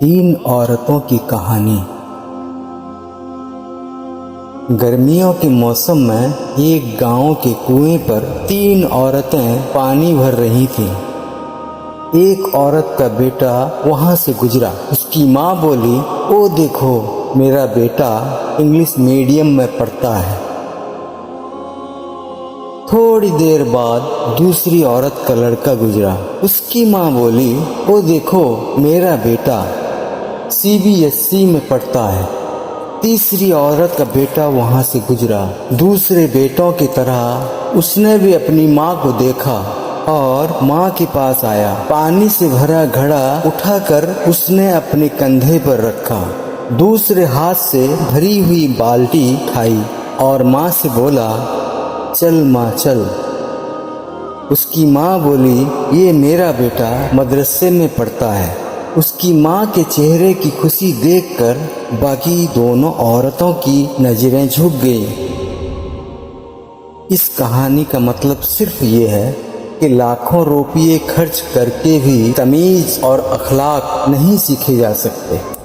तीन औरतों की कहानी। गर्मियों के मौसम में एक गांव के कुएं पर तीन औरतें पानी भर रही थीं। एक औरत का बेटा वहां से गुजरा। उसकी माँ बोली, ओ देखो, मेरा बेटा इंग्लिश मीडियम में पढ़ता है। थोड़ी देर बाद दूसरी औरत का लड़का गुजरा। उसकी माँ बोली, ओ देखो, मेरा बेटा CBSE में पढ़ता है। तीसरी औरत का बेटा वहां से गुजरा। दूसरे बेटों की तरह उसने भी अपनी माँ को देखा और माँ के पास आया। पानी से भरा घड़ा उठाकर उसने अपने कंधे पर रखा। दूसरे हाथ से भरी हुई बाल्टी उठाई और माँ से बोला, चल माँ चल। उसकी माँ बोली, ये मेरा बेटा मदरसे में पढ़ता है। उसकी माँ के चेहरे की खुशी देखकर बाकी दोनों औरतों की नजरें झुक गईं। इस कहानी का मतलब सिर्फ ये है कि लाखों रुपये खर्च करके भी तमीज और अखलाक नहीं सीखे जा सकते।